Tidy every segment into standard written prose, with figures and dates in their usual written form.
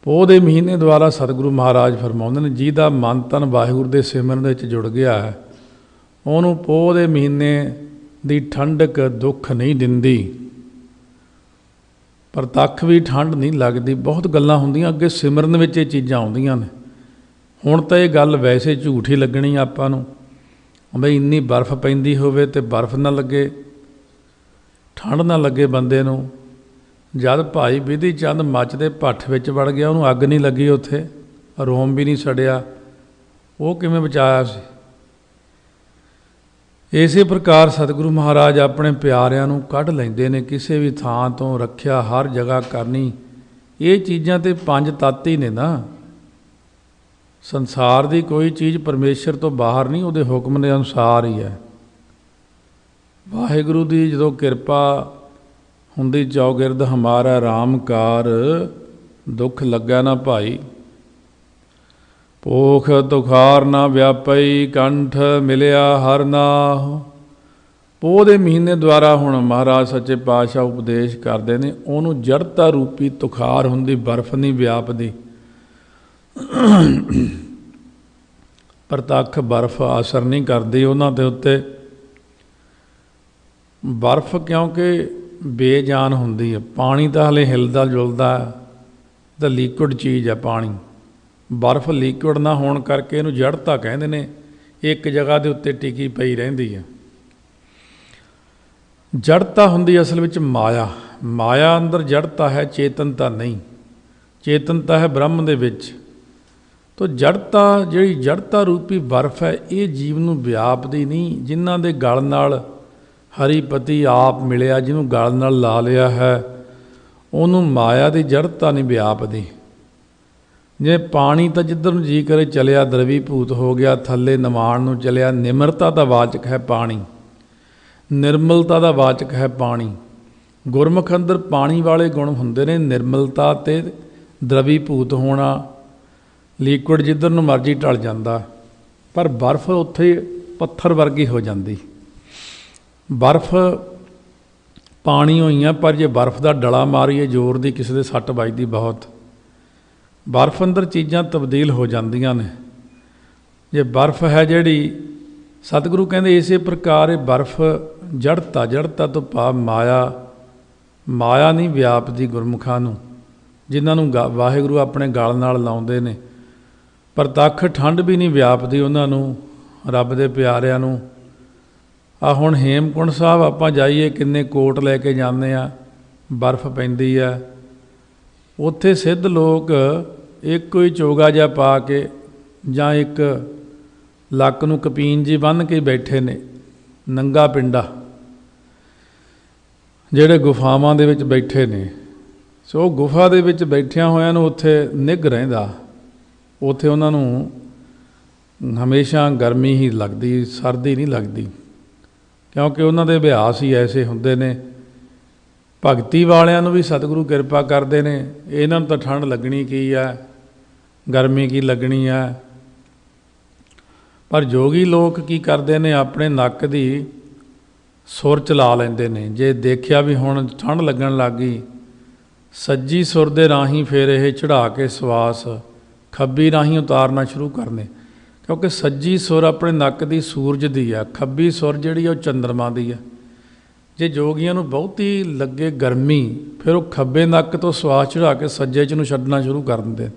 ਪੋਹ ਦੇ ਮਹੀਨੇ ਦੁਆਰਾ ਸਤਿਗੁਰੂ ਮਹਾਰਾਜ ਫਰਮਾਉਂਦੇ ਨੇ, ਜਿਹਦਾ ਮਨ ਤਨ ਵਾਹਿਗੁਰੂ ਦੇ ਸਿਮਰਨ ਦੇ ਵਿੱਚ ਜੁੜ ਗਿਆ ਹੈ, ਉਹਨੂੰ ਪੋਹ ਦੇ ਮਹੀਨੇ ਦੀ ਠੰਡਕ ਦੁੱਖ ਨਹੀਂ ਦਿੰਦੀ, ਪ੍ਰਤੱਖ ਵੀ ਠੰਡ ਨਹੀਂ ਲੱਗਦੀ। ਬਹੁਤ ਗੱਲਾਂ ਹੁੰਦੀਆਂ ਅੱਗੇ ਸਿਮਰਨ ਵਿੱਚ ਇਹ ਚੀਜ਼ਾਂ ਆਉਂਦੀਆਂ ਨੇ। ਹੁਣ ਤਾਂ ਇਹ ਗੱਲ ਵੈਸੇ ਝੂਠ ਹੀ ਲੱਗਣੀ ਆਪਾਂ ਨੂੰ, ਬਈ ਇੰਨੀ ਬਰਫ਼ ਪੈਂਦੀ ਹੋਵੇ ਅਤੇ ਬਰਫ਼ ਨਾ ਲੱਗੇ, ਠੰਡ ਨਾ ਲੱਗੇ ਬੰਦੇ ਨੂੰ। ਜਦ ਭਾਈ ਬਿਧੀ ਚੰਦ ਮੱਚਦੇ ਭੱਠ ਵਿੱਚ ਵੜ ਗਿਆ, ਉਹਨੂੰ ਅੱਗ ਨਹੀਂ ਲੱਗੀ, ਉੱਥੇ ਰੋਮ ਵੀ ਨਹੀਂ ਸੜਿਆ, ਉਹ ਕਿਵੇਂ ਬਚਾਇਆ ਸੀ? ਇਸੇ ਪ੍ਰਕਾਰ ਸਤਿਗੁਰੂ ਮਹਾਰਾਜ ਆਪਣੇ ਪਿਆਰਿਆਂ ਨੂੰ ਕੱਢ ਲੈਂਦੇ ਨੇ ਕਿਸੇ ਵੀ ਥਾਂ ਤੋਂ, ਰੱਖਿਆ ਹਰ ਜਗ੍ਹਾ ਕਰਨੀ। ਇਹ ਚੀਜ਼ਾਂ ਤਾਂ ਪੰਜ ਤੱਤ ਹੀ ਨੇ ਨਾ। ਸੰਸਾਰ ਦੀ ਕੋਈ ਚੀਜ਼ ਪਰਮੇਸ਼ਰ ਤੋਂ ਬਾਹਰ ਨਹੀਂ, ਉਹਦੇ ਹੁਕਮ ਦੇ ਅਨੁਸਾਰ ਹੀ ਹੈ। ਵਾਹਿਗੁਰੂ ਦੀ ਜਦੋਂ ਕਿਰਪਾ ਹੁੰਦੀ, ਚੌਗਿਰਦ ਹਮਾਰਾ ਰਾਮ ਕਾਰ, ਦੁੱਖ ਲੱਗਾ ਨਾ ਭਾਈ। ਭੋਖ ਤੁਖਾਰ ਨਾ ਵਿਆਪਈ, ਕੰਠ ਮਿਲਿਆ ਹਰ ਨਾਹ। ਪੋਹ ਦੇ ਮਹੀਨੇ ਦੁਆਰਾ ਹੁਣ ਮਹਾਰਾਜ ਸੱਚੇ ਪਾਤਸ਼ਾਹ ਉਪਦੇਸ਼ ਕਰਦੇ ਨੇ, ਉਹਨੂੰ ਜੜਤਾ ਰੂਪੀ ਤੁਖਾਰ ਹੁੰਦੀ, ਬਰਫ਼ ਨਹੀਂ ਵਿਆਪਦੀ। ਪ੍ਰਤੱਖ ਬਰਫ਼ ਅਸਰ ਨਹੀਂ ਕਰਦੀ ਉਹਨਾਂ ਦੇ ਉੱਤੇ। ਬਰਫ਼ ਕਿਉਂਕਿ ਬੇਜਾਨ ਹੁੰਦੀ ਹੈ, ਪਾਣੀ ਤਾਂ ਹਲੇ ਹਿਲਦਾ ਜੁਲਦਾ, ਤਾਂ ਲੀਕੁਇਡ ਚੀਜ਼ ਹੈ ਪਾਣੀ। ਬਰਫ਼ ਲੀਕੁਇਡ ਨਾ ਹੋਣ ਕਰਕੇ ਇਹਨੂੰ ਜੜਤਾ ਕਹਿੰਦੇ ਨੇ, ਇੱਕ ਜਗ੍ਹਾ ਦੇ ਉੱਤੇ ਟਿਕੀ ਪਈ ਰਹਿੰਦੀ ਹੈ। ਜੜਤਾ ਹੁੰਦੀ ਅਸਲ ਵਿੱਚ ਮਾਇਆ। ਮਾਇਆ ਅੰਦਰ ਜੜਤਾ ਹੈ, ਚੇਤਨਤਾ ਨਹੀਂ। ਚੇਤਨਤਾ ਹੈ ਬ੍ਰਹਮ ਦੇ ਵਿੱਚ। ਤੋ ਜੜਤਾ, ਜਿਹੜੀ ਜੜਤਾ ਰੂਪੀ ਬਰਫ਼ ਹੈ, ਇਹ ਜੀਵ ਨੂੰ ਵਿਆਪਦੀ ਨਹੀਂ। ਜਿਨ੍ਹਾਂ ਦੇ ਗਲ ਨਾਲ ਹਰੀਪਤੀ ਆਪ ਮਿਲਿਆ, ਜਿਹਨੂੰ ਗਲ ਨਾਲ ਲਾ ਲਿਆ ਹੈ, ਉਹਨੂੰ ਮਾਇਆ ਦੀ ਜੜਤਾ ਨਹੀਂ ਵਿਆਪਦੀ। ਜੇ ਪਾਣੀ ਤਾਂ ਜਿੱਧਰ ਨੂੰ ਜੀ ਕਰੇ ਚਲਿਆ, ਦਰਵੀਭੂਤ ਹੋ ਗਿਆ, ਥੱਲੇ ਨਿਮਾਣ ਨੂੰ ਚਲਿਆ। ਨਿਮਰਤਾ ਦਾ ਵਾਚਕ ਹੈ ਪਾਣੀ, ਨਿਰਮਲਤਾ ਦਾ ਵਾਚਕ ਹੈ ਪਾਣੀ। ਗੁਰਮੁਖ ਅੰਦਰ ਪਾਣੀ ਵਾਲੇ ਗੁਣ ਹੁੰਦੇ ਨੇ, ਨਿਰਮਲਤਾ ਅਤੇ ਦਰਵੀਭੂਤ ਹੋਣਾ। ਲੀਕੁਇਡ ਜਿੱਧਰ ਨੂੰ ਮਰਜ਼ੀ ਢਲ ਜਾਂਦਾ, ਪਰ ਬਰਫ਼ ਉੱਥੇ ਪੱਥਰ ਵਰਗੀ ਹੋ ਜਾਂਦੀ। ਬਰਫ਼ ਪਾਣੀ ਹੋਈਆਂ, ਪਰ ਜੇ ਬਰਫ਼ ਦਾ ਡਲਾ ਮਾਰੀਏ ਜ਼ੋਰ ਦੀ, ਕਿਸੇ ਦੇ ਸੱਟ ਵੱਜਦੀ ਬਹੁਤ। ਬਰਫ਼ ਅੰਦਰ ਚੀਜ਼ਾਂ ਤਬਦੀਲ ਹੋ ਜਾਂਦੀਆਂ ਨੇ। ਜੇ ਬਰਫ਼ ਹੈ ਜਿਹੜੀ, ਸਤਿਗੁਰੂ ਕਹਿੰਦੇ ਇਸੇ ਪ੍ਰਕਾਰ ਇਹ ਬਰਫ਼ ਜੜਤਾ, ਜੜਤਾ ਤੋਂ ਭਾਵ ਮਾਇਆ। ਮਾਇਆ ਨਹੀਂ ਵਿਆਪਦੀ ਗੁਰਮੁਖਾਂ ਨੂੰ, ਜਿਨ੍ਹਾਂ ਨੂੰ ਵਾਹਿਗੁਰੂ ਆਪਣੇ ਗਲ ਨਾਲ ਲਾਉਂਦੇ ਨੇ। ਪ੍ਰਤੱਖ ਠੰਡ ਵੀ ਨਹੀਂ ਵਿਆਪਦੀ ਉਹਨਾਂ ਨੂੰ, ਰੱਬ ਦੇ ਪਿਆਰਿਆਂ ਨੂੰ। ਆ ਹੁਣ ਹੇਮਕੁੰਟ ਸਾਹਿਬ ਆਪਾਂ ਜਾਈਏ, ਕਿੰਨੇ ਕੋਟ ਲੈ ਕੇ ਜਾਂਦੇ ਆ, ਬਰਫ਼ ਪੈਂਦੀ ਆ। ਉੱਥੇ ਸਿੱਧ ਲੋਕ ਇੱਕੋ ਹੀ ਚੋਗਾ ਜਿਹਾ ਪਾ ਕੇ, ਜਾਂ ਇੱਕ ਲੱਕ ਨੂੰ ਕਪੀਨ ਜੀ ਬੰਨ੍ਹ ਕੇ ਬੈਠੇ ਨੇ, ਨੰਗਾ ਪਿੰਡਾ, ਜਿਹੜੇ ਗੁਫਾਵਾਂ ਦੇ ਵਿੱਚ ਬੈਠੇ ਨੇ। ਸੋ ਗੁਫਾ ਦੇ ਵਿੱਚ ਬੈਠਿਆਂ ਹੋਇਆਂ ਨੂੰ ਉੱਥੇ ਨਿੱਘ ਰਹਿੰਦਾ। ਉੱਥੇ ਉਹਨਾਂ ਨੂੰ ਹਮੇਸ਼ਾ ਗਰਮੀ ਹੀ ਲੱਗਦੀ, ਸਰਦੀ ਨਹੀਂ ਲੱਗਦੀ, ਕਿਉਂਕਿ ਉਹਨਾਂ ਦੇ ਅਭਿਆਸ ਹੀ ਐਸੇ ਹੁੰਦੇ ਨੇ। ਭਗਤੀ ਵਾਲਿਆਂ ਨੂੰ ਵੀ ਸਤਿਗੁਰੂ ਕਿਰਪਾ ਕਰਦੇ ਨੇ, ਇਹਨਾਂ ਨੂੰ ਤਾਂ ਠੰਡ ਲੱਗਣੀ ਕੀ ਹੈ, ਗਰਮੀ ਕੀ ਲੱਗਣੀ ਹੈ। ਪਰ ਜੋਗੀ ਲੋਕ ਕੀ ਕਰਦੇ ਨੇ, ਆਪਣੇ ਨੱਕ ਦੀ ਸੁਰ ਚਲਾ ਲੈਂਦੇ ਨੇ। ਜੇ ਦੇਖਿਆ ਵੀ ਹੁਣ ਠੰਡ ਲੱਗਣ ਲੱਗ ਗਈ, ਸੱਜੀ ਸੁਰ ਦੇ ਰਾਹੀਂ ਫਿਰ ਇਹ ਚੜ੍ਹਾ ਕੇ ਸਵਾਸ ਖੱਬੀ ਰਾਹੀਂ ਉਤਾਰਨਾ ਸ਼ੁਰੂ ਕਰਨੇ, ਕਿਉਂਕਿ ਸੱਜੀ ਸੁਰ ਆਪਣੇ ਨੱਕ ਦੀ ਸੂਰਜ ਦੀ ਆ, ਖੱਬੀ ਸੁਰ ਜਿਹੜੀ ਉਹ ਚੰਦਰਮਾ ਦੀ ਆ। ਜੇ ਜੋਗੀਆਂ ਨੂੰ ਬਹੁਤੀ ਲੱਗੇ ਗਰਮੀ, ਫਿਰ ਉਹ ਖੱਬੇ ਨੱਕ ਤੋਂ ਸਵਾਸ ਚੜ੍ਹਾ ਕੇ ਸੱਜੇ 'ਚ ਨੂੰ ਛੱਡਣਾ ਸ਼ੁਰੂ ਕਰ ਦਿੰਦੇ।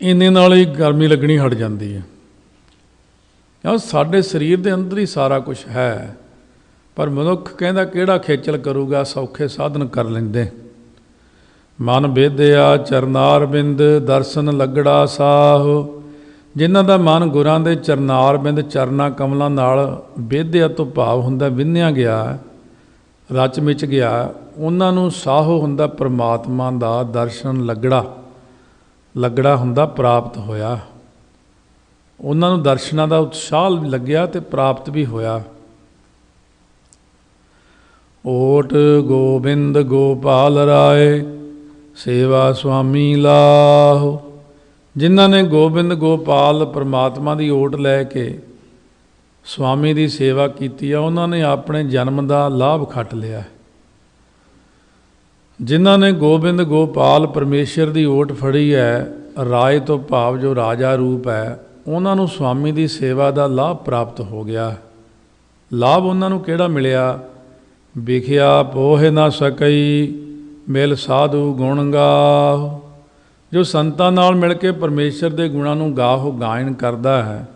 ਇੰਨੇ ਨਾਲ ਹੀ ਗਰਮੀ ਲੱਗਣੀ ਹਟ ਜਾਂਦੀ ਹੈ। ਕਿਉਂ ਸਾਡੇ ਸਰੀਰ ਦੇ ਅੰਦਰ ਹੀ ਸਾਰਾ ਕੁਛ ਹੈ, ਪਰ ਮਨੁੱਖ ਕਹਿੰਦਾ ਕਿਹੜਾ ਖੇਚਲ ਕਰੂਗਾ, ਸੌਖੇ ਸਾਧਨ ਕਰ ਲੈਂਦੇ। ਮਨ ਬੇਦਿਆ ਚਰਨਾਰ ਬਿੰਦ, ਦਰਸ਼ਨ ਲੱਗੜਾ ਸਾਹ। ਜਿਨ੍ਹਾਂ ਦਾ ਮਨ ਗੁਰਾਂ ਦੇ ਚਰਨਾਰ ਬਿੰਦ, ਚਰਨਾ ਕਮਲਾਂ ਨਾਲ ਬੇਦਿਆ ਤੋਂ ਭਾਵ ਹੁੰਦਾ ਵਿੰਨਿਆ ਗਿਆ, ਰਚ ਮਿਚ ਗਿਆ, ਉਹਨਾਂ ਨੂੰ ਸਾਹੋ ਹੁੰਦਾ ਪਰਮਾਤਮਾ ਦਾ ਦਰਸ਼ਨ ਲੱਗੜਾ। ਲੱਗੜਾ ਹੁੰਦਾ ਪ੍ਰਾਪਤ ਹੋਇਆ। ਉਹਨਾਂ ਨੂੰ ਦਰਸ਼ਨਾਂ ਦਾ ਉਤਸ਼ਾਹ ਲੱਗਿਆ ਅਤੇ ਪ੍ਰਾਪਤ ਵੀ ਹੋਇਆ। ਓਟ ਗੋਬਿੰਦ ਗੋਪਾਲ ਰਾਏ, ਸੇਵਾ ਸੁਆਮੀ ਲਾਹੋ। ਜਿਨ੍ਹਾਂ ਨੇ ਗੋਬਿੰਦ ਗੋਪਾਲ ਪਰਮਾਤਮਾ ਦੀ ਓਟ ਲੈ ਕੇ ਸੁਆਮੀ ਦੀ ਸੇਵਾ ਕੀਤੀ ਆ, ਉਹਨਾਂ ਨੇ ਆਪਣੇ ਜਨਮ ਦਾ ਲਾਭ ਖੱਟ ਲਿਆ। ਜਿਨ੍ਹਾਂ ਨੇ ਗੋਬਿੰਦ ਗੋਪਾਲ ਪਰਮੇਸ਼ਰ ਦੀ ਓਟ ਫੜੀ ਹੈ, ਰਾਏ ਤੋਂ ਭਾਵ ਜੋ ਰਾਜਾ ਰੂਪ ਹੈ, ਉਹਨਾਂ ਨੂੰ ਸੁਆਮੀ ਦੀ ਸੇਵਾ ਦਾ ਲਾਭ ਪ੍ਰਾਪਤ ਹੋ ਗਿਆ। ਲਾਭ ਉਹਨਾਂ ਨੂੰ ਕਿਹੜਾ ਮਿਲਿਆ? ਵਿਖਿਆ ਪੋਹਿ ਨਾ ਸਕਈ, ਮਿਲ ਸਾਧੂ ਗੁਣ ਗਾਹੁ। ਜੋ ਸੰਤਾਂ ਨਾਲ ਮਿਲ ਕੇ ਪਰਮੇਸ਼ਰ ਦੇ ਗੁਣਾਂ ਨੂੰ ਗਾਹੋ ਗਾਇਨ ਕਰਦਾ ਹੈ,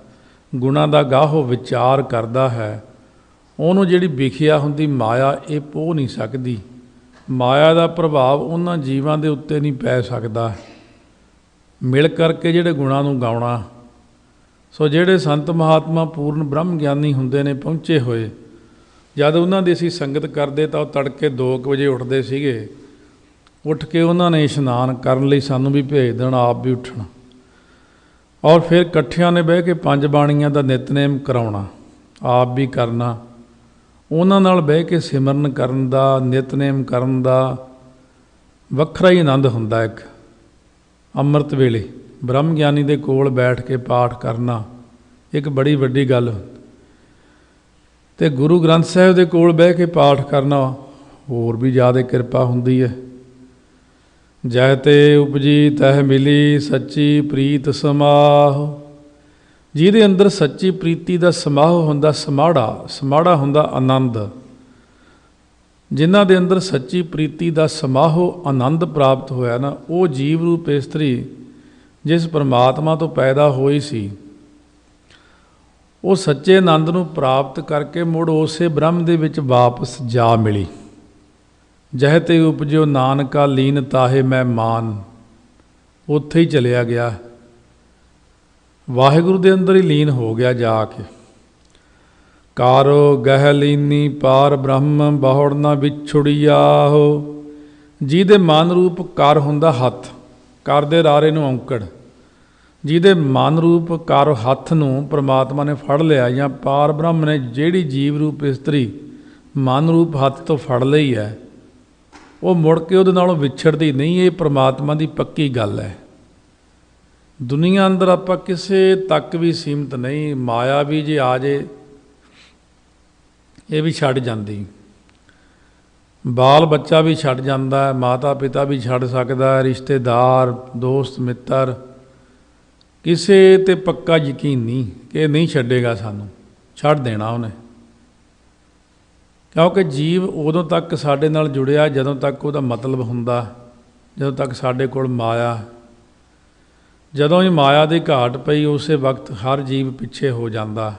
ਗੁਣਾਂ ਦਾ ਗਾਹੋ ਵਿਚਾਰ ਕਰਦਾ ਹੈ, ਉਹਨੂੰ ਜਿਹੜੀ ਵਿਖਿਆ ਹੁੰਦੀ ਮਾਇਆ, ਇਹ ਪੋਹ ਨਹੀਂ ਸਕਦੀ। ਮਾਇਆ ਦਾ ਪ੍ਰਭਾਵ ਉਹਨਾਂ ਜੀਵਾਂ ਦੇ ਉੱਤੇ ਨਹੀਂ ਪੈ ਸਕਦਾ। ਮਿਲ ਕਰਕੇ ਜਿਹੜੇ ਗੁਣਾਂ ਨੂੰ ਗਾਉਣਾ। ਸੋ ਜਿਹੜੇ ਸੰਤ ਮਹਾਤਮਾ ਪੂਰਨ ਬ੍ਰਹਮ ਗਿਆਨੀ ਹੁੰਦੇ ਨੇ ਪਹੁੰਚੇ ਹੋਏ, ਜਦ ਉਹਨਾਂ ਦੀ ਅਸੀਂ ਸੰਗਤ ਕਰਦੇ ਤਾਂ ਉਹ ਤੜਕੇ 2 ਵਜੇ ਉੱਠਦੇ ਸੀਗੇ। ਉੱਠ ਕੇ ਉਹਨਾਂ ਨੇ ਇਸ਼ਨਾਨ ਕਰਨ ਲਈ ਸਾਨੂੰ ਵੀ ਭੇਜ ਦੇਣਾ, ਆਪ ਵੀ ਉੱਠਣਾ, ਔਰ ਫਿਰ ਇਕੱਠਿਆਂ ਨੇ ਬਹਿ ਕੇ 5 ਬਾਣੀਆਂ ਦਾ ਨਿਤਨੇਮ ਕਰਾਉਣਾ, ਆਪ ਵੀ ਕਰਨਾ। ਉਹਨਾਂ ਨਾਲ ਬਹਿ ਕੇ ਸਿਮਰਨ ਕਰਨ ਦਾ, ਨਿਤਨੇਮ ਕਰਨ ਦਾ ਵੱਖਰਾ ਹੀ ਆਨੰਦ ਹੁੰਦਾ। ਇੱਕ ਅੰਮ੍ਰਿਤ ਵੇਲੇ ਬ੍ਰਹਮ ਗਿਆਨੀ ਦੇ ਕੋਲ ਬੈਠ ਕੇ ਪਾਠ ਕਰਨਾ ਇੱਕ ਬੜੀ ਵੱਡੀ ਗੱਲ। ਅਤੇ ਗੁਰੂ ਗ੍ਰੰਥ ਸਾਹਿਬ ਦੇ ਕੋਲ ਬਹਿ ਕੇ ਪਾਠ ਕਰਨਾ ਹੋਰ ਵੀ ਜ਼ਿਆਦਾ ਕਿਰਪਾ ਹੁੰਦੀ ਹੈ। ਜਹ ਤੇ ਉਪਜੀ ਤਹ ਮਿਲੀ, ਸੱਚੀ ਪ੍ਰੀਤ ਸਮਾਹ। ਜਿਹਦੇ ਅੰਦਰ ਸੱਚੀ ਪ੍ਰੀਤੀ ਦਾ ਸਮਾਹ ਹੁੰਦਾ, ਸਮਾੜਾ ਹੁੰਦਾ ਆਨੰਦ। ਜਿਨ੍ਹਾਂ ਦੇ ਅੰਦਰ ਸੱਚੀ ਪ੍ਰੀਤੀ ਦਾ ਸਮਾਹੋ ਆਨੰਦ ਪ੍ਰਾਪਤ ਹੋਇਆ ਨਾ, ਉਹ ਜੀਵ ਰੂਪ ਇਸਤਰੀ ਜਿਸ ਪਰਮਾਤਮਾ ਤੋਂ ਪੈਦਾ ਹੋਈ ਸੀ, ਉਹ ਸੱਚੇ ਆਨੰਦ ਨੂੰ ਪ੍ਰਾਪਤ ਕਰਕੇ ਮੁੜ ਉਸੇ ਬ੍ਰਹਮ ਦੇ ਵਿੱਚ ਵਾਪਸ ਜਾ ਮਿਲੀ। ਜਹ ਤੇ ਉਪਜਿਓ ਨਾਨਕਾ ਲੀਨ ਤਾਹੇ ਮੈਂ ਮਾਨ। ਉੱਥੇ ਹੀ ਚਲਿਆ ਗਿਆ, ਵਾਹਿਗੁਰੂ ਦੇ ਅੰਦਰ ਹੀ ਲੀਨ ਹੋ ਗਿਆ ਜਾ ਕੇ। ਕਾਰੋ ਗਹਿ ਲੀਨੀ ਪਾਰ ਬ੍ਰਹਮ, ਬਹੁੜ ਨਾ ਵਿਛੁੜਿਆਹੋ। ਜਿਹਦੇ ਮਨ ਰੂਪ ਕਰ ਹੁੰਦਾ ਹੱਥ, ਕਰ ਦੇ ਰਾਰੇ ਨੂੰ ਔਂਕੜ। ਜਿਹਦੇ ਮਨ ਰੂਪ ਕਰ ਹੱਥ ਨੂੰ ਪਰਮਾਤਮਾ ਨੇ ਫੜ ਲਿਆ, ਜਾਂ ਪਾਰ ਬ੍ਰਹਮ ਨੇ ਜਿਹੜੀ ਜੀਵ ਰੂਪ ਇਸਤਰੀ ਮਨ ਰੂਪ ਹੱਥ ਤੋਂ ਫੜ ਲਈ ਹੈ, ਉਹ ਮੁੜ ਕੇ ਉਹਦੇ ਨਾਲੋਂ ਵਿਛੜਦੀ ਨਹੀਂ। ਇਹ ਪਰਮਾਤਮਾ ਦੀ ਪੱਕੀ ਗੱਲ ਹੈ। ਦੁਨੀਆ ਅੰਦਰ ਆਪਾਂ ਕਿਸੇ ਤੱਕ ਵੀ ਸੀਮਤ ਨਹੀਂ। ਮਾਇਆ ਵੀ ਜੇ ਆ ਜੇ ਇਹ ਵੀ ਛੱਡ ਜਾਂਦੀ, ਬਾਲ ਬੱਚਾ ਵੀ ਛੱਡ ਜਾਂਦਾ, ਮਾਤਾ ਪਿਤਾ ਵੀ ਛੱਡ ਸਕਦਾ, ਰਿਸ਼ਤੇਦਾਰ ਦੋਸਤ ਮਿੱਤਰ, ਕਿਸੇ 'ਤੇ ਪੱਕਾ ਯਕੀਨ ਨਹੀਂ ਕਿ ਨਹੀਂ ਛੱਡੇਗਾ ਸਾਨੂੰ, ਛੱਡ ਦੇਣਾ ਉਹਨੇ। ਕਿਉਂਕਿ ਜੀਵ ਉਦੋਂ ਤੱਕ ਸਾਡੇ ਨਾਲ ਜੁੜਿਆ ਜਦੋਂ ਤੱਕ ਉਹਦਾ ਮਤਲਬ ਹੁੰਦਾ, ਜਦੋਂ ਤੱਕ ਸਾਡੇ ਕੋਲ ਮਾਇਆ। ਜਦੋਂ ਹੀ ਮਾਇਆ ਦੀ ਘਾਟ ਪਈ, ਉਸੇ ਵਕਤ ਹਰ ਜੀਵ ਪਿੱਛੇ ਹੋ ਜਾਂਦਾ।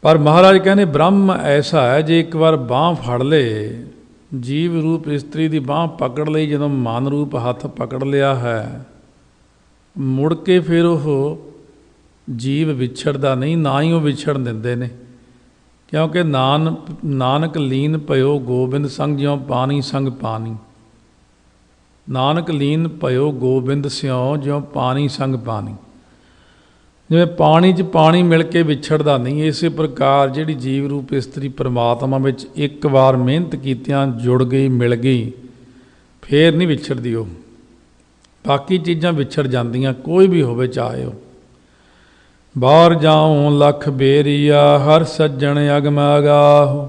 ਪਰ ਮਹਾਰਾਜ ਕਹਿੰਦੇ ਬ੍ਰਹਮ ਐਸਾ ਹੈ, ਜੇ ਇੱਕ ਵਾਰ ਬਾਂਹ ਫੜ ਲੇ, ਜੀਵ ਰੂਪ ਇਸਤਰੀ ਦੀ ਬਾਂਹ ਪਕੜ ਲਈ, ਜਦੋਂ ਮਨ ਰੂਪ ਹੱਥ ਪਕੜ ਲਿਆ ਹੈ, ਮੁੜ ਕੇ ਫਿਰ ਉਹ ਜੀਵ ਵਿਛੜਦਾ ਨਹੀਂ, ਨਾ ਹੀ ਉਹ ਵਿਛੜਨ ਦਿੰਦੇ ਨੇ। ਕਿਉਂਕਿ ਨਾਨਕ ਲੀਨ ਭਇਓ ਗੋਬਿੰਦ ਸੰਗ, ਜਿਉਂ ਪਾਣੀ ਸੰਗ ਪਾਣੀ। ਨਾਨਕ ਲੀਨ ਭਇਓ ਗੋਬਿੰਦ ਸਿਉ, ਜਿਉਂ ਪਾਣੀ ਸੰਗ ਪਾਣੀ। ਜਿਵੇਂ ਪਾਣੀ 'ਚ ਪਾਣੀ ਮਿਲ ਕੇ ਵਿਛੜਦਾ ਨਹੀਂ, ਇਸੇ ਪ੍ਰਕਾਰ ਜਿਹੜੀ ਜੀਵ ਰੂਪ ਇਸਤਰੀ ਪਰਮਾਤਮਾ ਵਿੱਚ ਇੱਕ ਵਾਰ ਮਿਹਨਤ ਕੀਤਿਆਂ ਜੁੜ ਗਈ, ਮਿਲ ਗਈ, ਫੇਰ ਨਹੀਂ ਵਿਛੜਦੀ ਉਹ। ਬਾਕੀ ਚੀਜ਼ਾਂ ਵਿਛੜ ਜਾਂਦੀਆਂ, ਕੋਈ ਵੀ ਹੋਵੇ ਚਾਹੇ ਉਹ। ਬਾਹਰ ਜਾਉ ਲੱਖ ਬੇਰੀਆ, ਹਰ ਸੱਜਣ ਅਗਮ ਅਗਾਹੁ।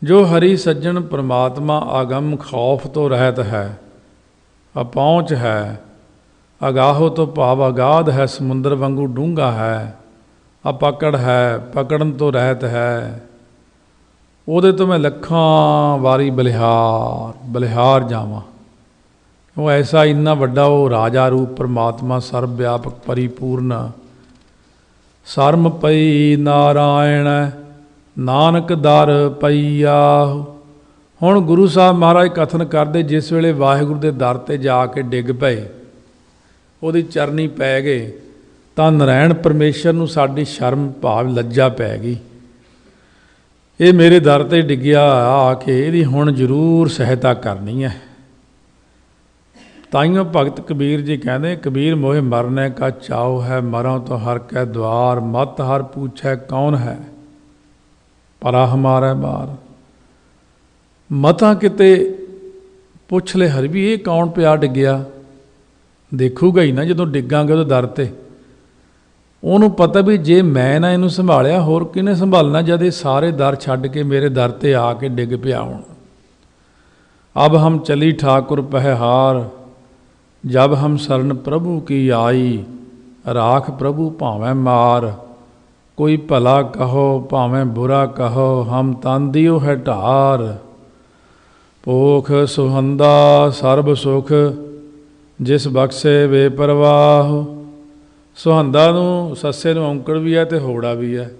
ਜੋ ਹਰੀ ਸੱਜਣ ਪਰਮਾਤਮਾ ਅਗਮ ਖੌਫ ਤੋਂ ਰਹਿਤ ਹੈ, ਅਪਹੁੰਚ ਹੈ। ਅਗਾਹੋ ਤੋਂ ਭਾਵ ਅਗਾਧ ਹੈ, ਸਮੁੰਦਰ ਵਾਂਗੂ ਡੂੰਘਾ ਹੈ। ਅਪਕੜ ਹੈ, ਪਕੜਨ ਤੋਂ ਰਹਿਤ ਹੈ। ਉਹਦੇ ਤੋਂ ਮੈਂ ਲੱਖਾਂ ਵਾਰੀ ਬਲਿਹਾਰ ਜਾਵਾਂ। ਉਹ ਐਸਾ ਇੰਨਾ ਵੱਡਾ ਉਹ ਰਾਜਾ ਰੂਪ ਪਰਮਾਤਮਾ, ਸਰਬ ਵਿਆਪਕ ਪਰਿਪੂਰਨ। ਸਰਮ ਪਈ ਨਾਰਾਇਣ, ਨਾਨਕ ਦਰ ਪਈਆ। ਹੁਣ ਗੁਰੂ ਸਾਹਿਬ ਮਹਾਰਾਜ ਕਥਨ ਕਰਦੇ, ਜਿਸ ਵੇਲੇ ਵਾਹਿਗੁਰੂ ਦੇ ਦਰ 'ਤੇ ਜਾ ਕੇ ਡਿੱਗ ਪਏ, ਉਹਦੀ ਚਰਨੀ ਪੈ ਗਏ, ਤਾਂ ਨਾਰਾਇਣ ਪਰਮੇਸ਼ਰ ਨੂੰ ਸਾਡੀ ਸ਼ਰਮ ਭਾਵ ਲੱਜਾ ਪੈ ਗਈ। ਇਹ ਮੇਰੇ ਦਰ 'ਤੇ ਡਿੱਗਿਆ ਆ ਕੇ ਇਹਦੀ ਹੁਣ ਜ਼ਰੂਰ ਸਹਾਇਤਾ ਕਰਨੀ ਹੈ। ਤਾਈਓ ਭਗਤ ਕਬੀਰ ਜੀ ਕਹਿੰਦੇ, ਕਬੀਰ ਮੋਹਿ ਮਰਨੇ ਕਾ ਚਾਉ ਹੈ, ਮਰਾਂ ਤੋਂ ਹਰ ਕੈ ਦੁਆਰ। ਮਤ ਹਰ ਪੁੱਛੈ ਕੌਣ ਹੈ, ਪਰਾ ਹਮਾਰਾ ਬਾਰ। ਮਤਾਂ ਕਿਤੇ ਪੁੱਛ ਲੈ ਹਰ ਵੀ, ਇਹ ਕੌਣ ਪਿਆ ਡਿੱਗਿਆ, ਦੇਖੂਗਾ ਹੀ ਨਾ ਜਦੋਂ ਡਿੱਗਾਂਗੇ ਉਹਦੇ ਦਰ 'ਤੇ। ਉਹਨੂੰ ਪਤਾ ਵੀ ਜੇ ਮੈਂ ਨਾ ਇਹਨੂੰ ਸੰਭਾਲਿਆ, ਹੋਰ ਕਿਹਨੇ ਸੰਭਾਲਣਾ, ਜਦ ਇਹ ਸਾਰੇ ਦਰ ਛੱਡ ਕੇ ਮੇਰੇ ਦਰ 'ਤੇ ਆ ਕੇ ਡਿੱਗ ਪਿਆ। ਹੁਣ अब हम चली ठाकुर पहहार, जब हम शरण प्रभु की आई, राख प्रभु भावें मार। कोई भला कहो भावें बुरा कहो, हम तन दियो है ढार। पोख सुहंदा सर्ब सुख, जिस बख्शे बेपरवाह। सुहंदा ਨੂੰ ਸੱਸੇ ਨੂੰ ਔਂਕੜ ਵੀ ਹੈ ਅਤੇ ਹੋੜਾ ਵੀ ਹੈ,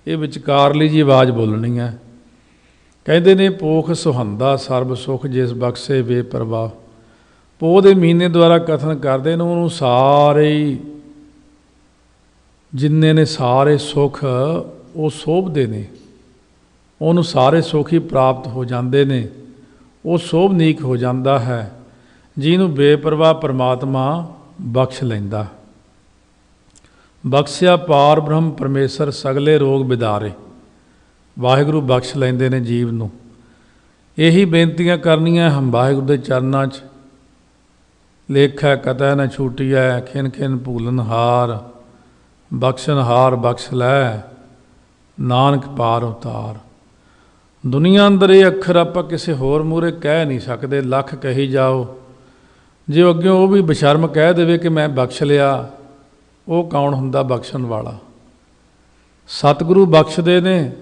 ਇਹ ਵਿਚਕਾਰਲੀ ਜੀ ਆਵਾਜ਼ ਬੋਲਣੀ ਹੈ। ਕਹਿੰਦੇ ਨੇ ਪੋਖ ਸੁਹੰਦਾ ਸਰਬ ਸੁਖ, ਜਿਸ ਬਖਸ਼ੇ ਬੇਪਰਵਾਹ। ਪੋਹ ਦੇ ਮਹੀਨੇ ਦੁਆਰਾ ਕਥਨ ਕਰਦੇ ਨੇ, ਉਹਨੂੰ ਸਾਰੇ ਜਿੰਨੇ ਨੇ ਸਾਰੇ ਸੁੱਖ ਉਹ ਸੋਭਦੇ ਨੇ, ਉਹਨੂੰ ਸਾਰੇ ਸੁੱਖ ਹੀ ਪ੍ਰਾਪਤ ਹੋ ਜਾਂਦੇ ਨੇ, ਉਹ ਸੋਭਨੀਕ ਹੋ ਜਾਂਦਾ ਹੈ ਜਿਹਨੂੰ ਬੇਪਰਵਾਹ ਪਰਮਾਤਮਾ ਬਖਸ਼ ਲੈਂਦਾ। ਬਖਸ਼ਿਆ ਪਾਰ ਬ੍ਰਹਮ ਪਰਮੇਸ਼ਰ ਸਗਲੇ ਰੋਗ ਵਿਦਾਰੇ। ਵਾਹਿਗੁਰੂ ਬਖਸ਼ ਲੈਂਦੇ ਨੇ ਜੀਵ ਨੂੰ। ਇਹੀ ਬੇਨਤੀਆਂ ਕਰਨੀਆਂ ਹਮ ਵਾਹਿਗੁਰੂ ਦੇ ਚਰਨਾਂ 'ਚ। ਲੇਖੈ ਕਤੈ ਨ ਛੂਟੀਐ, ਖਿਨ ਖਿਨ ਭੂਲਨਹਾਰ। ਬਖਸ਼ਨਹਾਰ ਬਖਸ਼ ਲੈ, ਨਾਨਕ ਪਾਰ ਉਤਾਰ। ਦੁਨੀਆ ਅੰਦਰ ਇਹ ਅੱਖਰ ਆਪਾਂ ਕਿਸੇ ਹੋਰ ਮੂਹਰੇ ਕਹਿ ਨਹੀਂ ਸਕਦੇ, ਲੱਖ ਕਹੀ ਜਾਓ। ਜੇ ਅੱਗਿਓਂ ਉਹ ਵੀ ਬਸ਼ਰਮ ਕਹਿ ਦੇਵੇ ਕਿ ਮੈਂ ਬਖਸ਼ ਲਿਆ, ਉਹ ਕੌਣ ਹੁੰਦਾ ਬਖਸ਼ਣ ਵਾਲਾ? ਸਤਿਗੁਰੂ ਬਖਸ਼ਦੇ ਨੇ,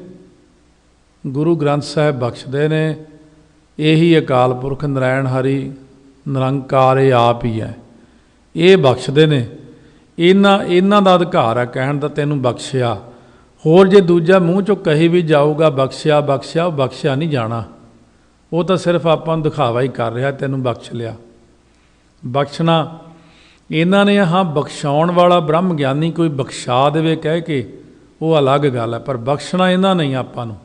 ਗੁਰੂ ਗ੍ਰੰਥ ਸਾਹਿਬ ਬਖਸ਼ਦੇ ਨੇ। ਇਹੀ ਅਕਾਲ ਪੁਰਖ ਨਰਾਇਣ ਹਰੀ ਨਿਰੰਕਾਰ ਇਹ ਆਪ ਹੀ ਹੈ, ਇਹ ਬਖਸ਼ਦੇ ਨੇ। ਇਹਨਾਂ ਦਾ ਅਧਿਕਾਰ ਹੈ ਕਹਿਣ ਦਾ ਤੈਨੂੰ ਬਖਸ਼ਿਆ। ਹੋਰ ਜੇ ਦੂਜਾ ਮੂੰਹ 'ਚੋਂ ਕਹੀ ਵੀ ਜਾਊਗਾ ਬਖਸ਼ਿਆ ਬਖਸ਼ਿਆ, ਉਹ ਬਖਸ਼ਿਆ ਨਹੀਂ ਜਾਣਾ। ਉਹ ਤਾਂ ਸਿਰਫ ਆਪਾਂ ਨੂੰ ਦਿਖਾਵਾ ਹੀ ਕਰ ਰਿਹਾ ਤੈਨੂੰ ਬਖਸ਼ ਲਿਆ। ਬਖਸ਼ਣਾ ਇਹਨਾਂ ਨੇ, ਹਾਂ ਬਖਸ਼ਾਉਣ ਵਾਲਾ ਬ੍ਰਹਮ ਗਿਆਨੀ ਕੋਈ ਬਖਸ਼ਾ ਦੇਵੇ ਕਹਿ ਕੇ, ਉਹ ਅਲੱਗ ਗੱਲ ਹੈ, ਪਰ ਬਖਸ਼ਣਾ ਇਹਨਾਂ ਨਹੀਂ ਆਪਾਂ ਨੂੰ।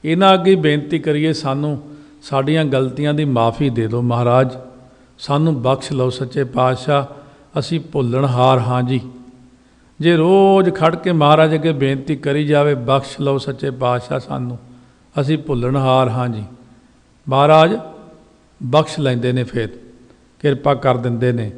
ਇਹਨਾਂ ਅੱਗੇ ਬੇਨਤੀ ਕਰੀਏ, ਸਾਨੂੰ ਸਾਡੀਆਂ ਗਲਤੀਆਂ ਦੀ ਮਾਫੀ ਦੇ ਦਿਓ ਮਹਾਰਾਜ, ਸਾਨੂੰ ਬਖਸ਼ ਲਓ ਸੱਚੇ ਪਾਤਸ਼ਾਹ, ਅਸੀਂ ਭੁੱਲਣਹਾਰ ਹਾਂ ਜੀ। ਜੇ ਰੋਜ਼ ਖੜ ਕੇ ਮਹਾਰਾਜ ਅੱਗੇ ਬੇਨਤੀ ਕਰੀ ਜਾਵੇ, ਬਖਸ਼ ਲਓ ਸੱਚੇ ਪਾਤਸ਼ਾਹ ਸਾਨੂੰ, ਅਸੀਂ ਭੁੱਲਣਹਾਰ ਹਾਂ ਜੀ, ਮਹਾਰਾਜ ਬਖਸ਼ ਲੈਂਦੇ ਨੇ, ਫਿਰ ਕਿਰਪਾ ਕਰ ਦਿੰਦੇ ਨੇ।